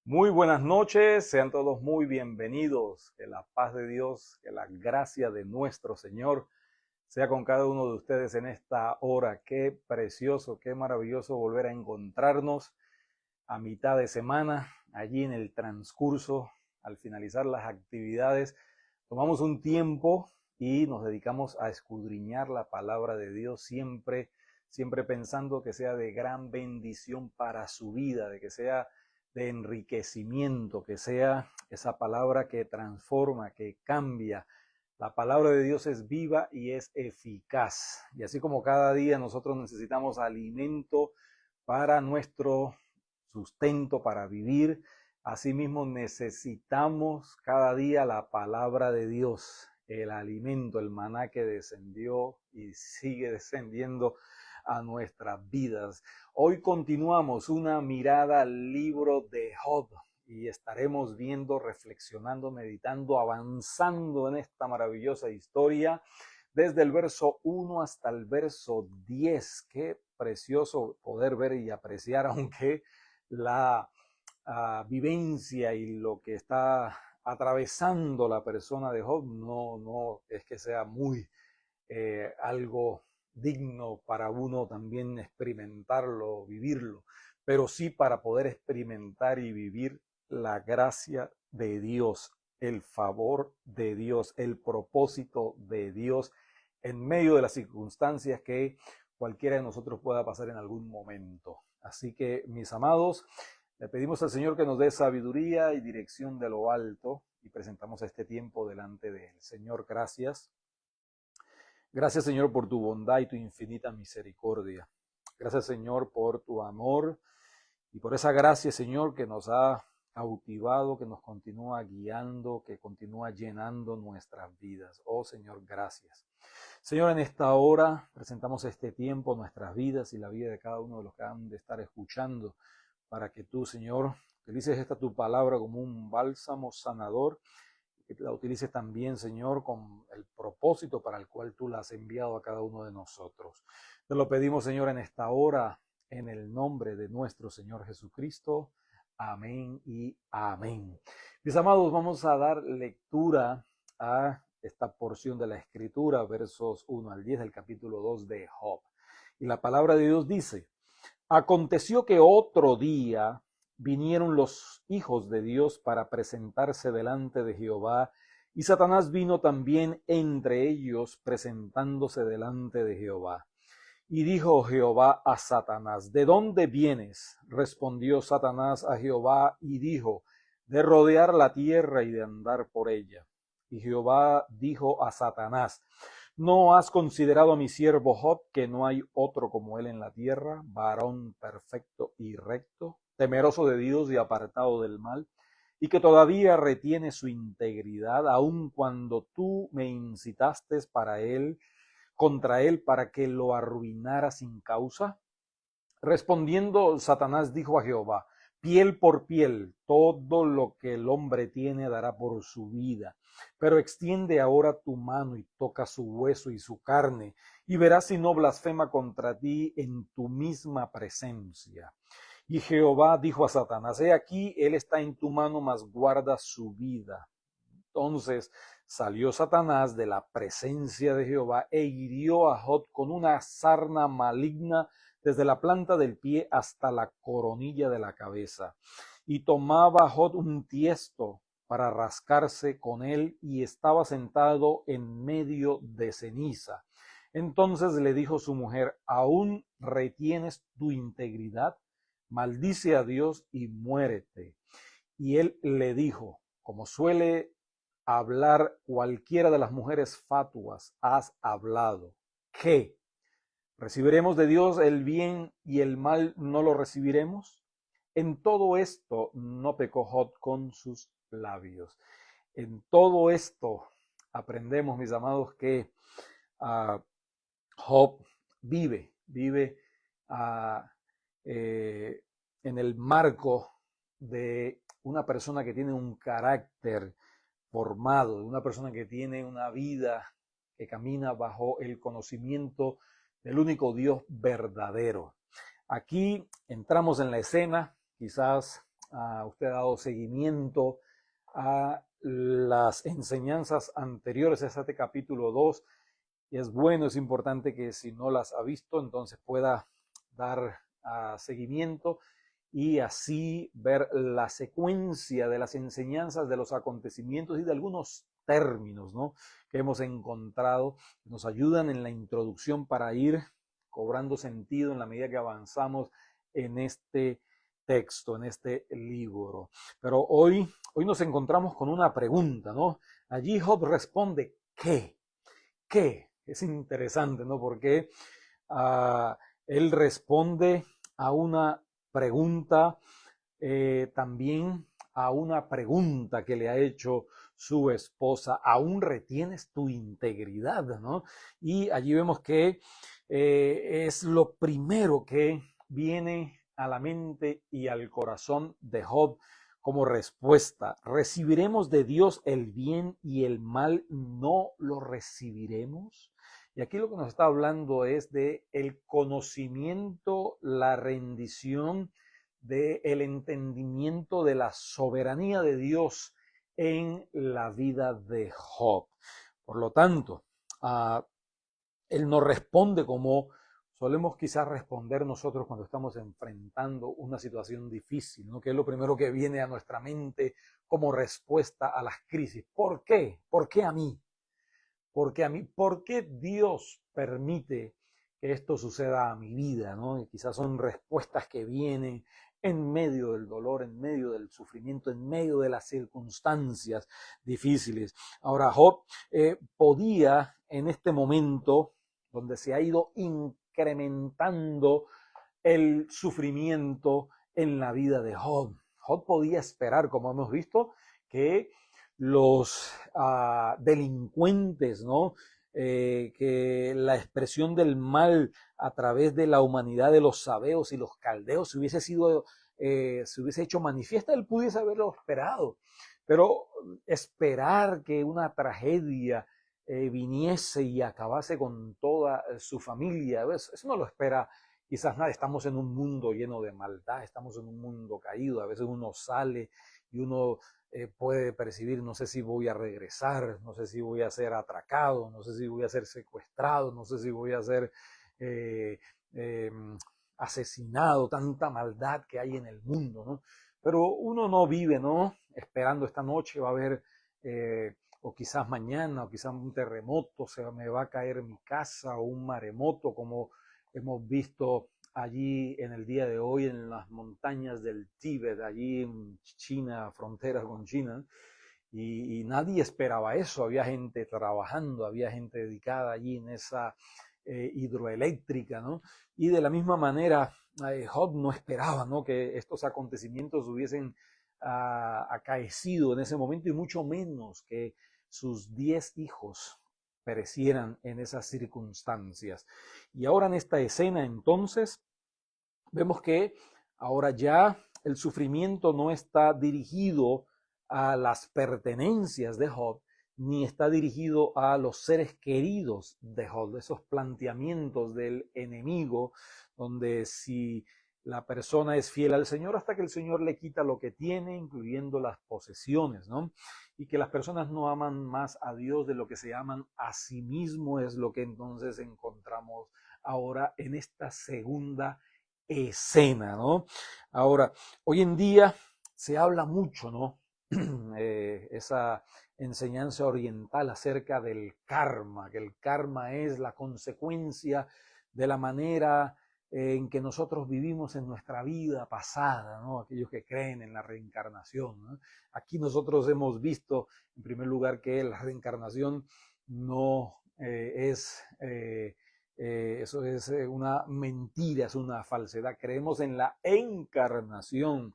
Muy buenas noches, sean todos muy bienvenidos. Que la paz de Dios, que la gracia de nuestro Señor sea con cada uno de ustedes en esta hora. Qué precioso, qué maravilloso volver a encontrarnos a mitad de semana, allí en el transcurso, al finalizar las actividades. Tomamos un tiempo y nos dedicamos a escudriñar la palabra de Dios, siempre pensando que sea de gran bendición para su vida, de que sea de enriquecimiento, que sea esa palabra que transforma, que cambia. La palabra de Dios es viva y es eficaz. Y así como cada día nosotros necesitamos alimento para nuestro sustento, para vivir, asimismo necesitamos cada día la palabra de Dios, el alimento, el maná que descendió y sigue descendiendo a nuestras vidas. Hoy continuamos una mirada al libro de Job y estaremos viendo, reflexionando, meditando, avanzando en esta maravillosa historia desde el verso 1 hasta el verso 10. Qué precioso poder ver y apreciar, aunque la vivencia y lo que está atravesando la persona de Job no es que sea muy algo digno para uno también experimentarlo, vivirlo, pero sí para poder experimentar y vivir la gracia de Dios, el favor de Dios, el propósito de Dios en medio de las circunstancias que cualquiera de nosotros pueda pasar en algún momento. Así que, mis amados, le pedimos al Señor que nos dé sabiduría y dirección de lo alto y presentamos este tiempo delante de Él. Señor, gracias. Gracias, Señor, por tu bondad y tu infinita misericordia. Gracias, Señor, por tu amor y por esa gracia, Señor, que nos ha cautivado, que nos continúa guiando, que continúa llenando nuestras vidas. Oh, Señor, gracias. Señor, en esta hora presentamos este tiempo, nuestras vidas y la vida de cada uno de los que han de estar escuchando, para que tú, Señor, utilices esta tu palabra como un bálsamo sanador, que la utilices también, Señor, con el propósito para el cual tú la has enviado a cada uno de nosotros. Te lo pedimos, Señor, en esta hora, en el nombre de nuestro Señor Jesucristo. Amén y amén. Mis amados, vamos a dar lectura a esta porción de la Escritura, versos 1 al 10 del capítulo 2 de Job. Y la palabra de Dios dice: aconteció que otro día vinieron los hijos de Dios para presentarse delante de Jehová, y Satanás vino también entre ellos presentándose delante de Jehová. Y dijo Jehová a Satanás: ¿de dónde vienes? Respondió Satanás a Jehová y dijo: de rodear la tierra y de andar por ella. Y Jehová dijo a Satanás: ¿no has considerado a mi siervo Job, que no hay otro como él en la tierra, varón perfecto y recto, temeroso de Dios y apartado del mal, y que todavía retiene su integridad, aun cuando tú me incitaste contra él, para que lo arruinara sin causa? Respondiendo Satanás dijo a Jehová: piel por piel, todo lo que el hombre tiene dará por su vida. Pero extiende ahora tu mano y toca su hueso y su carne, y verás si no blasfema contra ti en tu misma presencia. Y Jehová dijo a Satanás: he aquí, él está en tu mano, mas guarda su vida. Entonces salió Satanás de la presencia de Jehová e hirió a Job con una sarna maligna desde la planta del pie hasta la coronilla de la cabeza. Y tomaba Job un tiesto para rascarse con él, y estaba sentado en medio de ceniza. Entonces le dijo su mujer: ¿aún retienes tu integridad? Maldice a Dios y muérete. Y él le dijo, como suele hablar cualquiera de las mujeres fatuas: has hablado. ¿Qué? ¿Recibiremos de Dios el bien y el mal no lo recibiremos? En todo esto no pecó Job con sus labios. En todo esto aprendemos, mis amados, que uh, Job vive uh, en el marco de una persona que tiene un carácter formado, de una persona que tiene una vida que camina bajo el conocimiento del único Dios verdadero. Aquí entramos en la escena, quizás usted ha dado seguimiento a las enseñanzas anteriores a este capítulo 2, y es bueno, es importante que si no las ha visto, entonces pueda dar seguimiento y así ver la secuencia de las enseñanzas, de los acontecimientos y de algunos términos, ¿no?, que hemos encontrado, que nos ayudan en la introducción para ir cobrando sentido en la medida que avanzamos en este texto, en este libro. Pero hoy nos encontramos con una pregunta, ¿no? Allí Job responde, ¿qué? ¿Qué? Es interesante, ¿no? Porque él responde a una pregunta, también a una pregunta que le ha hecho su esposa: ¿aún retienes tu integridad? ¿No? Y allí vemos que es lo primero que viene a la mente y al corazón de Job como respuesta. ¿Recibiremos de Dios el bien y el mal no lo recibiremos? Y aquí lo que nos está hablando es de el conocimiento, la rendición, del entendimiento de la soberanía de Dios en la vida de Job. Por lo tanto, él no responde como solemos quizás responder nosotros cuando estamos enfrentando una situación difícil, ¿no?, que es lo primero que viene a nuestra mente como respuesta a las crisis. ¿Por qué? ¿Por qué a mí? ¿Por qué a mí? ¿Por qué Dios permite que esto suceda a mi vida? ¿No? Y quizás son respuestas que vienen en medio del dolor, en medio del sufrimiento, en medio de las circunstancias difíciles. Ahora, Job podía en este momento donde se ha ido incrementando el sufrimiento en la vida de Job. Job podía esperar, como hemos visto, que los delincuentes, ¿no?, que la expresión del mal a través de la humanidad de los sabeos y los caldeos se hubiese hecho manifiesta. Él pudiese haberlo esperado, pero esperar que una tragedia viniese y acabase con toda su familia, eso no lo espera quizás nadie. Estamos en un mundo lleno de maldad, estamos en un mundo caído. A veces uno sale y uno puede percibir: no sé si voy a regresar, no sé si voy a ser atracado, no sé si voy a ser secuestrado, no sé si voy a ser eh, eh, asesinado, tanta maldad que hay en el mundo, ¿no? Pero uno no vive, ¿no?, esperando esta noche va a haber, o quizás mañana, o quizás un terremoto, se me va a caer mi casa, o un maremoto, como hemos visto allí en el día de hoy en las montañas del Tíbet, allí en China, frontera con China, y nadie esperaba eso. Había gente trabajando, había gente dedicada allí en esa hidroeléctrica, ¿no? Y de la misma manera, Job no esperaba, ¿no?, que estos acontecimientos hubiesen acaecido en ese momento, y mucho menos que sus 10 hijos perecieran en esas circunstancias. Y ahora en esta escena, entonces, vemos que ahora ya el sufrimiento no está dirigido a las pertenencias de Job, ni está dirigido a los seres queridos de Job. Esos planteamientos del enemigo, donde si la persona es fiel al Señor hasta que el Señor le quita lo que tiene, incluyendo las posesiones, ¿no? Y que las personas no aman más a Dios de lo que se aman a sí mismo, es lo que entonces encontramos ahora en esta segunda escena, ¿no? Ahora, hoy en día se habla mucho, ¿no? Esa enseñanza oriental acerca del karma, que el karma es la consecuencia de la manera en que nosotros vivimos en nuestra vida pasada, ¿no? Aquellos que creen en la reencarnación, ¿no? Aquí nosotros hemos visto, en primer lugar, que la reencarnación no eso es una mentira, es una falsedad. Creemos en la encarnación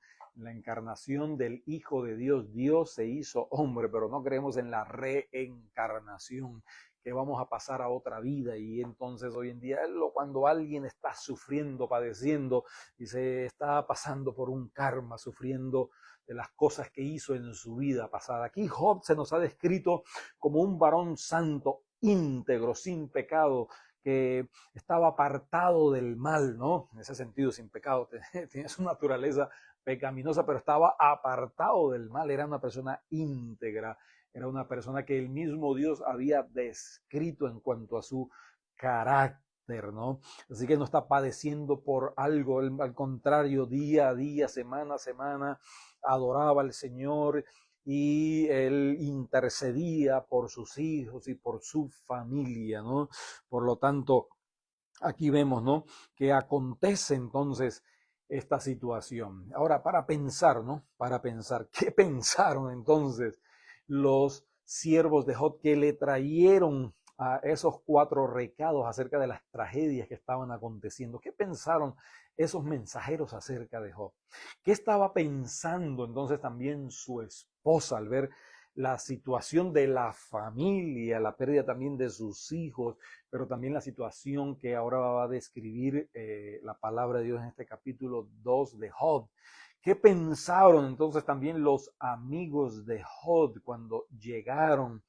del Hijo de Dios. Dios se hizo hombre, pero no creemos en la reencarnación, que vamos a pasar a otra vida. Y entonces hoy en día, cuando alguien está sufriendo, padeciendo, y se está pasando por un karma, sufriendo de las cosas que hizo en su vida pasada. Aquí Job se nos ha descrito como un varón santo, íntegro, sin pecado, que estaba apartado del mal, ¿no? En ese sentido, sin pecado, tiene su naturaleza pecaminosa, pero estaba apartado del mal, era una persona íntegra, era una persona que el mismo Dios había descrito en cuanto a su carácter, ¿no? Así que no está padeciendo por algo, al contrario, día a día, semana a semana, adoraba al Señor y él intercedía por sus hijos y por su familia, ¿no? Por lo tanto, aquí vemos, ¿no? Que acontece entonces esta situación. Ahora, para pensar, ¿no? Para pensar, ¿qué pensaron entonces los siervos de Job que le trajeron a esos 4 recados acerca de las tragedias que estaban aconteciendo? ¿Qué pensaron esos mensajeros acerca de Job? ¿Qué estaba pensando entonces también su esposa al ver la situación de la familia, la pérdida también de sus hijos, pero también la situación que ahora va a describir la palabra de Dios en este capítulo 2 de Job? ¿Qué pensaron entonces también los amigos de Job cuando llegaron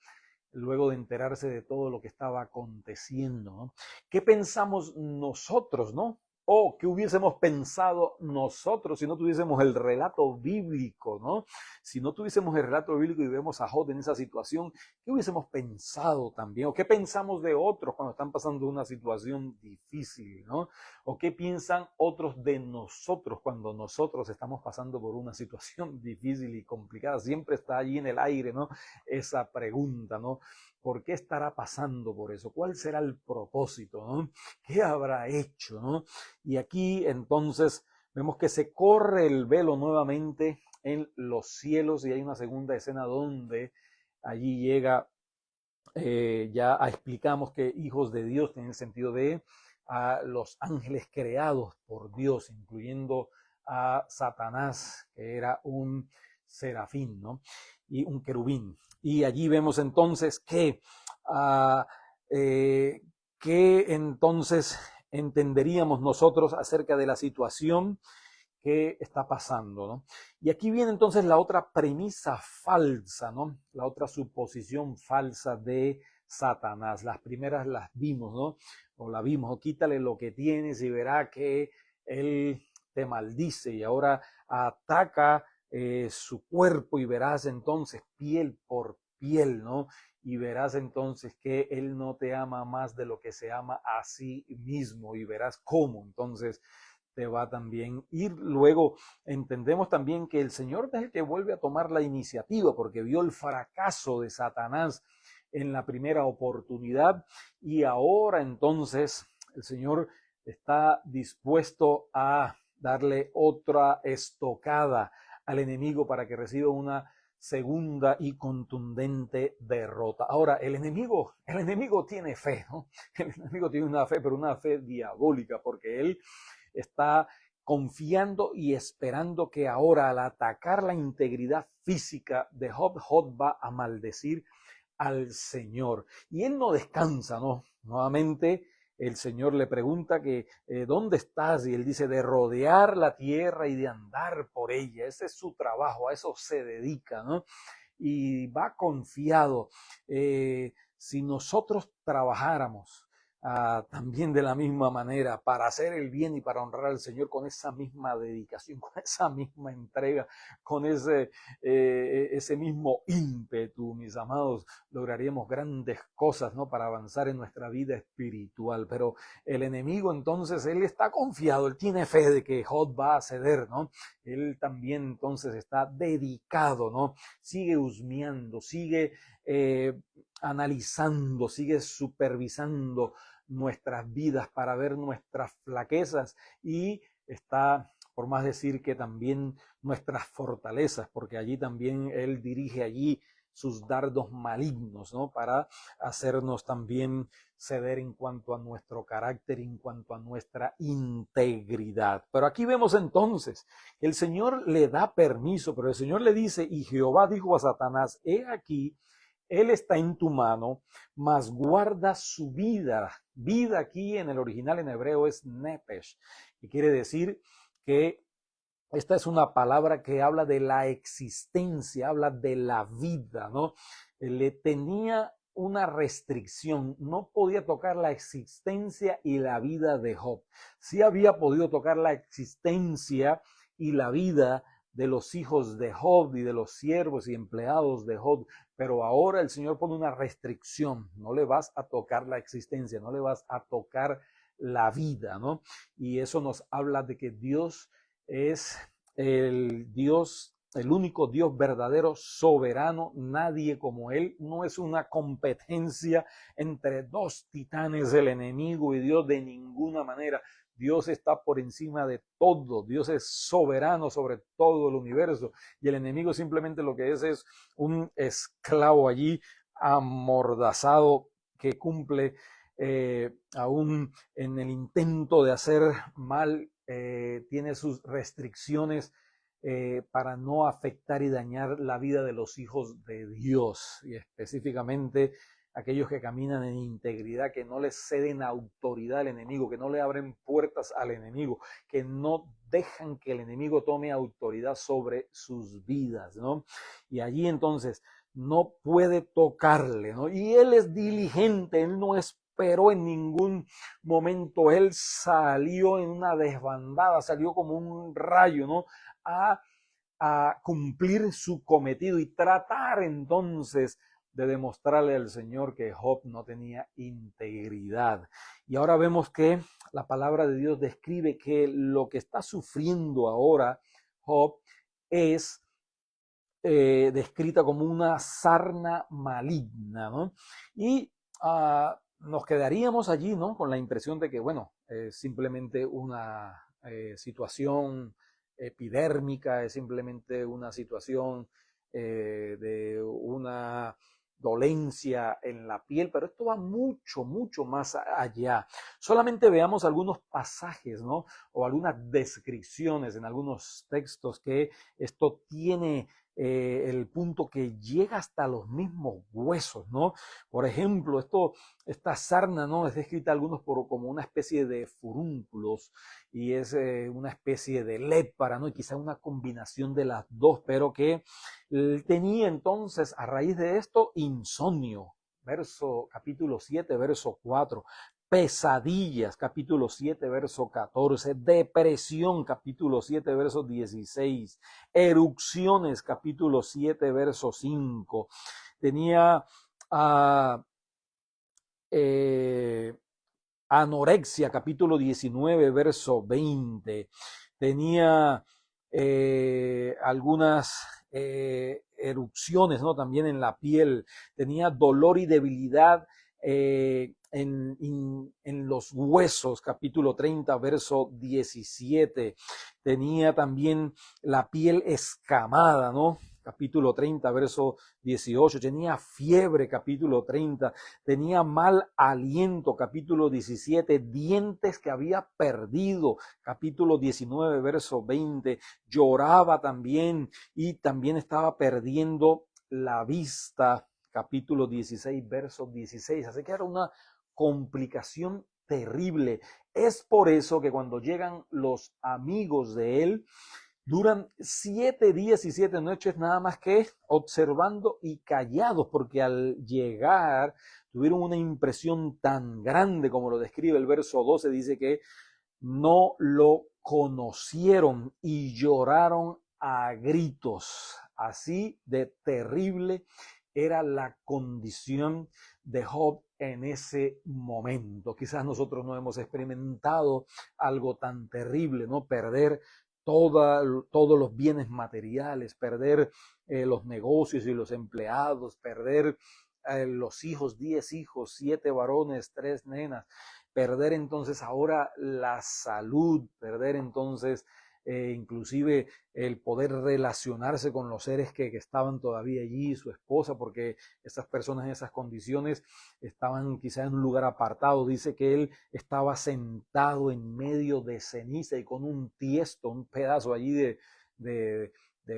luego de enterarse de todo lo que estaba aconteciendo, ¿no? ¿Qué pensamos nosotros, no? O qué hubiésemos pensado nosotros si no tuviésemos el relato bíblico, ¿no? Si no tuviésemos el relato bíblico y vemos a Job en esa situación, ¿qué hubiésemos pensado también? ¿O qué pensamos de otros cuando están pasando una situación difícil, ¿no? ¿O qué piensan otros de nosotros cuando nosotros estamos pasando por una situación difícil y complicada? Siempre está allí en el aire, ¿no? Esa pregunta, ¿no? ¿Por qué estará pasando por eso? ¿Cuál será el propósito, ¿no? ¿Qué habrá hecho, ¿no? Y aquí entonces vemos que se corre el velo nuevamente en los cielos y hay una segunda escena donde allí llega, ya explicamos que hijos de Dios tiene el sentido de a los ángeles creados por Dios, incluyendo a Satanás, que era un serafín, ¿no? Y un querubín. Y allí vemos entonces uh, que entonces entenderíamos nosotros acerca de la situación que está pasando, ¿no? Y aquí viene entonces la otra premisa falsa, ¿no? La otra suposición falsa de Satanás. Las primeras las vimos, ¿no? O la vimos, o quítale lo que tienes y verá que él te maldice y ahora ataca su cuerpo y verás entonces piel por piel, ¿no? Y verás entonces que él no te ama más de lo que se ama a sí mismo y verás cómo entonces te va también ir. Luego entendemos también que el Señor es el que vuelve a tomar la iniciativa porque vio el fracaso de Satanás en la primera oportunidad y ahora entonces el Señor está dispuesto a darle otra estocada al enemigo para que reciba una segunda y contundente derrota. Ahora, el enemigo tiene fe, ¿no? El enemigo tiene una fe, pero una fe diabólica, porque él está confiando y esperando que ahora, al atacar la integridad física de Job, Job va a maldecir al Señor. Y él no descansa, ¿no? Nuevamente el Señor le pregunta que ¿dónde estás? Y él dice de rodear la tierra y de andar por ella. Ese es su trabajo, a eso se dedica, ¿no? Y va confiado. Si nosotros trabajáramos también de la misma manera, para hacer el bien y para honrar al Señor con esa misma dedicación, con esa misma entrega, con ese mismo ímpetu, mis amados, lograríamos grandes cosas, ¿no? Para avanzar en nuestra vida espiritual. Pero el enemigo entonces, él está confiado, él tiene fe de que Job va a ceder, ¿no? Él también entonces está dedicado, ¿no? Sigue husmeando, sigue analizando, sigue supervisando nuestras vidas para ver nuestras flaquezas y está, por más decir que también nuestras fortalezas, porque allí también él dirige allí sus dardos malignos, ¿no? Para hacernos también ceder en cuanto a nuestro carácter, en cuanto a nuestra integridad. Pero aquí vemos entonces que el Señor le da permiso, pero el Señor le dice, y Jehová dijo a Satanás, he aquí, él está en tu mano, mas guarda su vida. Vida aquí en el original en hebreo es nepesh, que quiere decir que esta es una palabra que habla de la existencia, habla de la vida, ¿no? Le tenía una restricción, no podía tocar la existencia y la vida de Job. Sí había podido tocar la existencia y la vida de los hijos de Job y de los siervos y empleados de Job. Pero ahora el Señor pone una restricción: no le vas a tocar la existencia, no le vas a tocar la vida, ¿no? Y eso nos habla de que Dios es el único Dios verdadero, soberano, nadie como Él. No es una competencia entre dos titanes, el enemigo y Dios, de ninguna manera. Dios está por encima de todo. Dios es soberano sobre todo el universo. Y el enemigo simplemente lo que es un esclavo allí amordazado que cumple aún en el intento de hacer mal, tiene sus restricciones para no afectar y dañar la vida de los hijos de Dios, y específicamente aquellos que caminan en integridad, que no les ceden autoridad al enemigo, que no le abren puertas al enemigo, que no dejan que el enemigo tome autoridad sobre sus vidas, ¿no? Y allí entonces no puede tocarle, ¿no? Y él es diligente, él no esperó en ningún momento, él salió en una desbandada, salió como un rayo, ¿no? A, a cumplir su cometido y tratar entonces de demostrarle al Señor que Job no tenía integridad. Y ahora vemos que la palabra de Dios describe que lo que está sufriendo ahora Job es descrita como una sarna maligna, ¿no? Y nos quedaríamos allí, ¿no? Con la impresión de que, bueno, es simplemente una situación epidérmica, es simplemente una situación de una dolencia en la piel, pero esto va mucho, mucho más allá. Solamente veamos algunos pasajes, ¿no? O algunas descripciones en algunos textos que esto tiene el punto que llega hasta los mismos huesos, ¿no? Por ejemplo, esta sarna, ¿no? Es descrita algunos como una especie de furúnculos, y es una especie de lepra, ¿no? Y quizá una combinación de las dos, pero que tenía entonces a raíz de esto insomnio. Capítulo 7, verso 4. Pesadillas, capítulo 7, verso 14. Depresión, capítulo 7, verso 16. Erupciones, capítulo 7, verso 5. Tenía anorexia, capítulo 19, verso 20. Tenía algunas erupciones, ¿no? También en la piel. Tenía dolor y debilidad en los huesos, capítulo 30, verso 17. Tenía también la piel escamada, ¿no? Capítulo 30, verso 18. Tenía fiebre, capítulo 30. Tenía mal aliento, capítulo 17. Dientes que había perdido, capítulo 19, verso 20. Lloraba también y también estaba perdiendo la vista, capítulo 16, verso 16. Así que era una complicación terrible. Es por eso que cuando llegan los amigos de él, duran 7 días y 7 noches nada más que observando y callados, porque al llegar tuvieron una impresión tan grande como lo describe el verso 12, dice que no lo conocieron y lloraron a gritos. Así de terrible era la condición de Job en ese momento. Quizás nosotros no hemos experimentado algo tan terrible, ¿no? Perder todos los bienes materiales, perder los negocios y los empleados, perder los hijos, 10 hijos, 7 varones, 3 nenas, perder entonces ahora la salud, perder entonces inclusive el poder relacionarse con los seres que estaban todavía allí, su esposa, porque esas personas en esas condiciones estaban quizá en un lugar apartado. Dice que él estaba sentado en medio de ceniza y con un tiesto, un pedazo allí de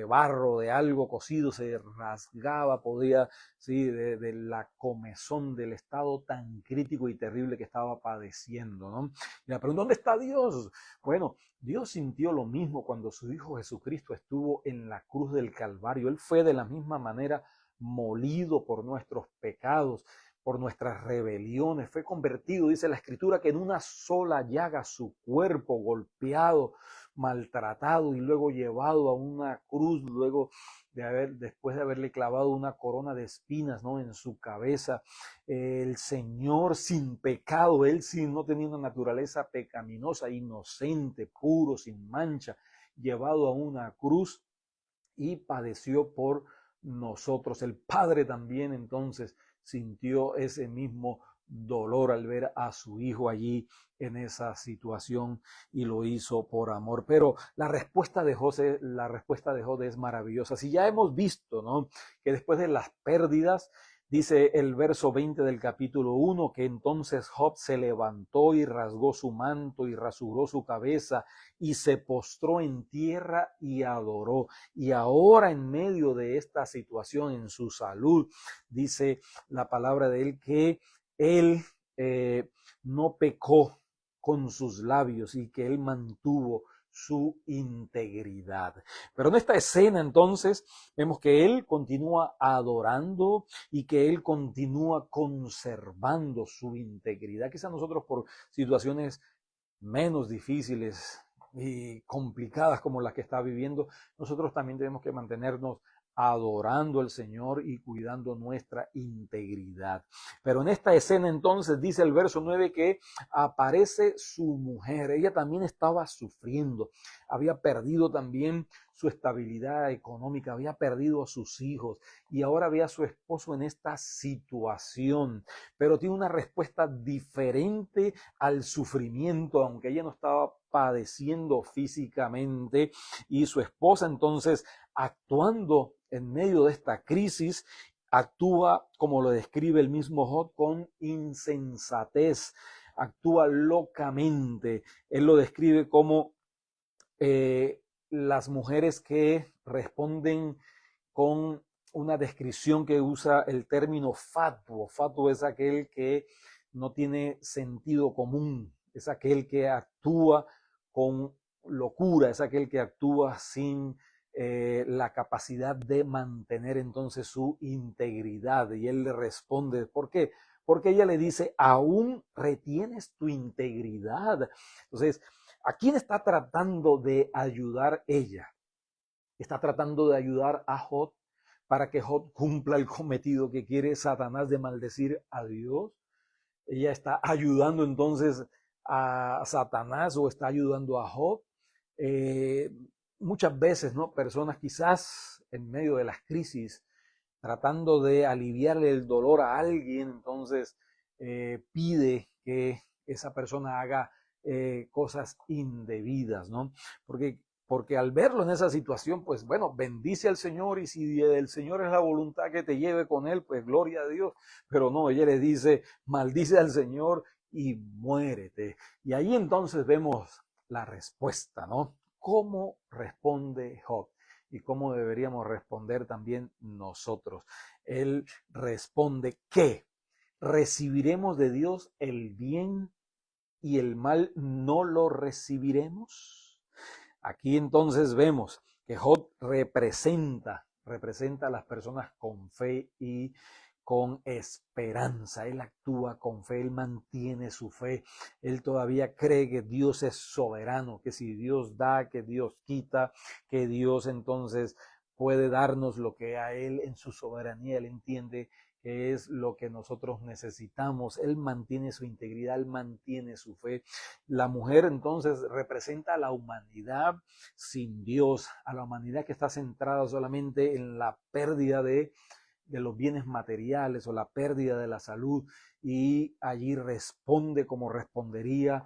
barro, de algo cocido, se rasgaba, podía, sí, de la comezón, del estado tan crítico y terrible que estaba padeciendo, ¿no? Y la pregunta, ¿dónde está Dios? Bueno, Dios sintió lo mismo cuando su Hijo Jesucristo estuvo en la cruz del Calvario. Él fue de la misma manera molido por nuestros pecados, por nuestras rebeliones, fue convertido, dice la Escritura, que en una sola llaga su cuerpo golpeado maltratado y luego llevado a una cruz, después de haberle clavado una corona de espinas, ¿no?, en su cabeza. El Señor sin pecado, Él sin no tenía una naturaleza pecaminosa, inocente, puro, sin mancha, llevado a una cruz y padeció por nosotros. El Padre también entonces sintió ese mismo dolor al ver a su hijo allí en esa situación y lo hizo por amor. Pero la respuesta de Job es maravillosa. Si ya hemos visto, ¿no?, que después de las pérdidas, dice el verso 20 del capítulo 1, que entonces Job se levantó y rasgó su manto y rasuró su cabeza y se postró en tierra y adoró. Y ahora, en medio de esta situación, en su salud, dice la palabra de él que él no pecó con sus labios y que él mantuvo su integridad. Pero en esta escena entonces vemos que él continúa adorando y que él continúa conservando su integridad. Quizás nosotros, por situaciones menos difíciles y complicadas como las que está viviendo, nosotros también tenemos que mantenernos adorando al Señor y cuidando nuestra integridad. Pero en esta escena entonces dice el verso 9 que aparece su mujer. Ella también estaba sufriendo, había perdido también su estabilidad económica, había perdido a sus hijos y ahora ve a su esposo en esta situación, pero tiene una respuesta diferente al sufrimiento, aunque ella no estaba padeciendo físicamente, y su esposa entonces, actuando en medio de esta crisis, actúa, como lo describe el mismo Job, con insensatez, actúa locamente. Él lo describe como las mujeres que responden con una descripción que usa el término fatuo. Fatuo es aquel que no tiene sentido común, es aquel que actúa con locura, es aquel que actúa sin la capacidad de mantener entonces su integridad. Y él le responde, ¿por qué? Porque ella le dice, aún retienes tu integridad. Entonces, ¿a quién está tratando de ayudar ella? Está tratando de ayudar a Job para que Job cumpla el cometido que quiere Satanás de maldecir a Dios. Ella está ayudando entonces a Satanás o está ayudando a Job. Eh, Muchas veces, ¿no?, personas quizás en medio de las crisis, tratando de aliviarle el dolor a alguien, entonces pide que esa persona haga cosas indebidas, ¿no? Porque al verlo en esa situación, pues bueno, bendice al Señor, y si el Señor es la voluntad que te lleve con él, pues gloria a Dios. Pero no, ella le dice, maldice al Señor y muérete. Y ahí entonces vemos la respuesta, ¿no? ¿Cómo responde Job? Y cómo deberíamos responder también nosotros. Él responde que recibiremos de Dios el bien y el mal no lo recibiremos. Aquí entonces vemos que Job representa a las personas con fe y con esperanza. Él actúa con fe, él mantiene su fe, él todavía cree que Dios es soberano, que si Dios da, que Dios quita, que Dios entonces puede darnos lo que a él en su soberanía, él entiende que es lo que nosotros necesitamos. Él mantiene su integridad, él mantiene su fe. La mujer entonces representa a la humanidad sin Dios, a la humanidad que está centrada solamente en la pérdida de los bienes materiales o la pérdida de la salud, y allí responde como respondería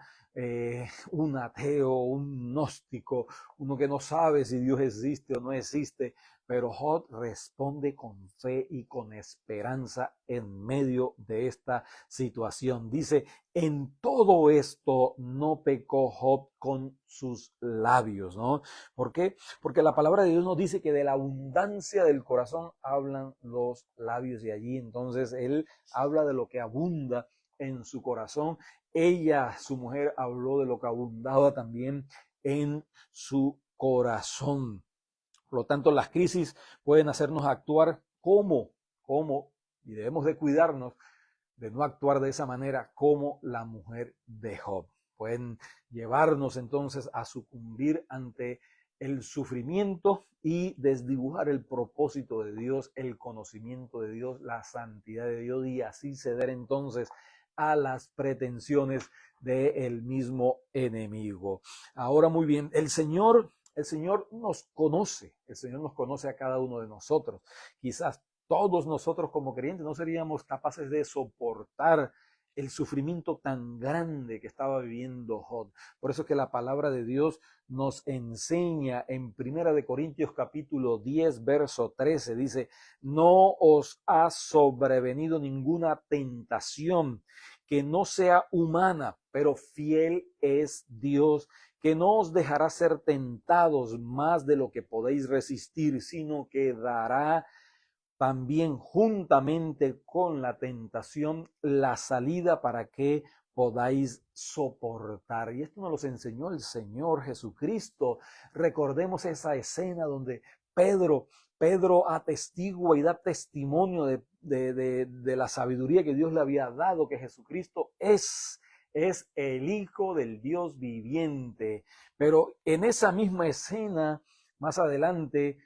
un ateo, un gnóstico, uno que no sabe si Dios existe o no existe. Pero Job responde con fe y con esperanza en medio de esta situación. Dice, en todo esto no pecó Job con sus labios, ¿no? ¿Por qué? Porque la palabra de Dios nos dice que de la abundancia del corazón hablan los labios, y allí entonces él habla de lo que abunda en su corazón. Ella, su mujer, habló de lo que abundaba también en su corazón. Por lo tanto, las crisis pueden hacernos actuar como, y debemos de cuidarnos de no actuar de esa manera como la mujer de Job. pueden llevarnos entonces a sucumbir ante el sufrimiento y desdibujar el propósito de Dios, el conocimiento de Dios, la santidad de Dios, y así ceder entonces a las pretensiones del mismo enemigo. Ahora, muy bien, el Señor nos conoce, el Señor nos conoce a cada uno de nosotros. Quizás todos nosotros como creyentes no seríamos capaces de soportar el sufrimiento tan grande que estaba viviendo Job. Por eso es que la palabra de Dios nos enseña en 1 Corintios capítulo 10, verso 13, dice: no os ha sobrevenido ninguna tentación que no sea humana, pero fiel es Dios, que no os dejará ser tentados más de lo que podéis resistir, sino que dará también juntamente con la tentación la salida para que podáis soportar. Y esto nos lo enseñó el Señor Jesucristo. Recordemos esa escena donde Pedro atestigua y da testimonio de la sabiduría que Dios le había dado, que Jesucristo es el Hijo del Dios viviente. Pero en esa misma escena, más adelante,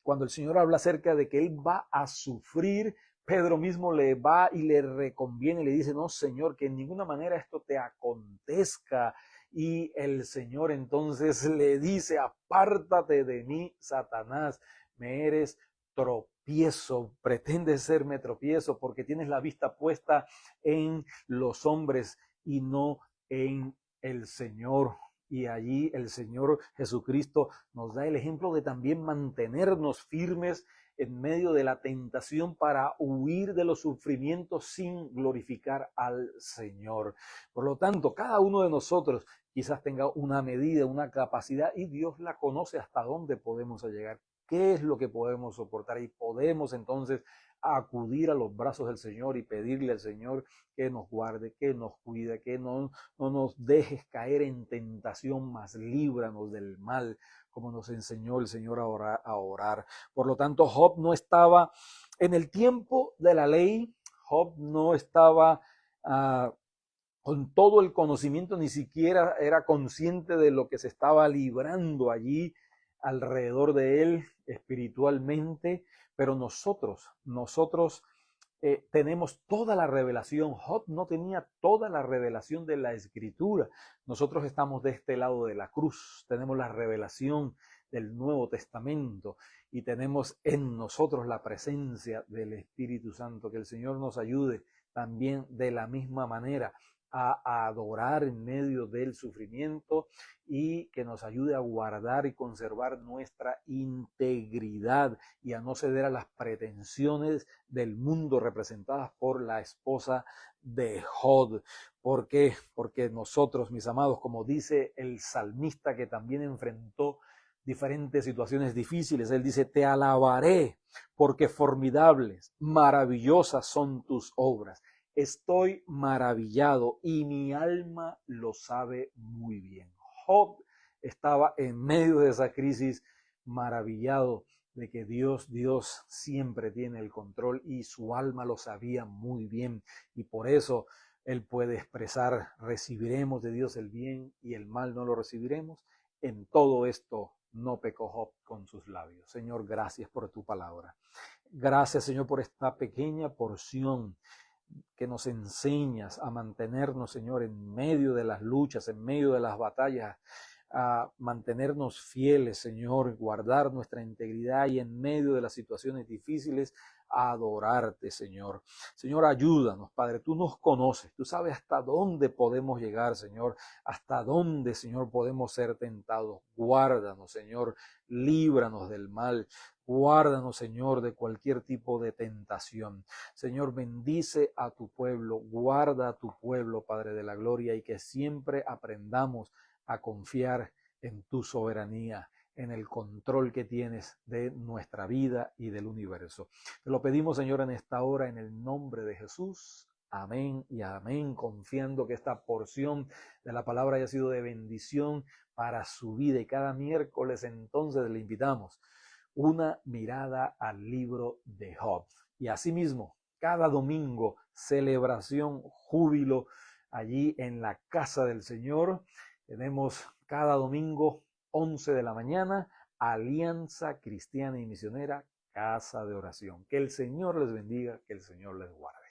cuando el Señor habla acerca de que Él va a sufrir, Pedro mismo le va y le reconviene y le dice: no, Señor, que en ninguna manera esto te acontezca. Y el Señor entonces le dice: apártate de mí, Satanás, me eres tropiezo, pretendes serme tropiezo porque tienes la vista puesta en los hombres y no en el Señor. Y allí el Señor Jesucristo nos da el ejemplo de también mantenernos firmes en medio de la tentación para huir de los sufrimientos sin glorificar al Señor. Por lo tanto, cada uno de nosotros quizás tenga una medida, una capacidad, y Dios la conoce hasta dónde podemos llegar, qué es lo que podemos soportar, y podemos entonces acudir a los brazos del Señor y pedirle al Señor que nos guarde, que nos cuide, que no nos dejes caer en tentación, mas líbranos del mal, como nos enseñó el Señor a orar. Por lo tanto, Job no estaba en el tiempo de la ley, Job no estaba con todo el conocimiento, ni siquiera era consciente de lo que se estaba librando allí alrededor de él espiritualmente, pero nosotros tenemos toda la revelación. Job no tenía toda la revelación de la Escritura. Nosotros estamos de este lado de la cruz, tenemos la revelación del Nuevo Testamento y tenemos en nosotros la presencia del Espíritu Santo. Que el Señor nos ayude también de la misma manera a adorar en medio del sufrimiento, y que nos ayude a guardar y conservar nuestra integridad y a no ceder a las pretensiones del mundo representadas por la esposa de Job. ¿Por qué? Porque nosotros, mis amados, como dice el salmista, que también enfrentó diferentes situaciones difíciles, él dice: te alabaré porque formidables, maravillosas son tus obras. Estoy maravillado y mi alma lo sabe muy bien. Job estaba en medio de esa crisis, maravillado de que Dios siempre tiene el control, y su alma lo sabía muy bien, y por eso él puede expresar: recibiremos de Dios el bien y el mal no lo recibiremos. En todo esto no pecó Job con sus labios. Señor, gracias por tu palabra. Gracias, Señor, por esta pequeña porción que nos enseñas a mantenernos, Señor, en medio de las luchas, en medio de las batallas, a mantenernos fieles, Señor, guardar nuestra integridad, y en medio de las situaciones difíciles, a adorarte, Señor. Señor, ayúdanos, Padre, tú nos conoces, tú sabes hasta dónde podemos llegar, Señor, hasta dónde, Señor, podemos ser tentados. Guárdanos, Señor, líbranos del mal. Guárdanos, Señor, de cualquier tipo de tentación. Señor, bendice a tu pueblo, guarda a tu pueblo, Padre de la gloria, y que siempre aprendamos a confiar en tu soberanía, en el control que tienes de nuestra vida y del universo. Te lo pedimos, Señor, en esta hora, en el nombre de Jesús. Amén y amén, confiando que esta porción de la palabra haya sido de bendición para su vida. Y cada miércoles entonces le invitamos una mirada al libro de Job. Y asimismo, cada domingo, celebración, júbilo, allí en la casa del Señor. Tenemos cada domingo 11 de la mañana, Alianza Cristiana y Misionera, Casa de Oración. Que el Señor les bendiga, que el Señor les guarde.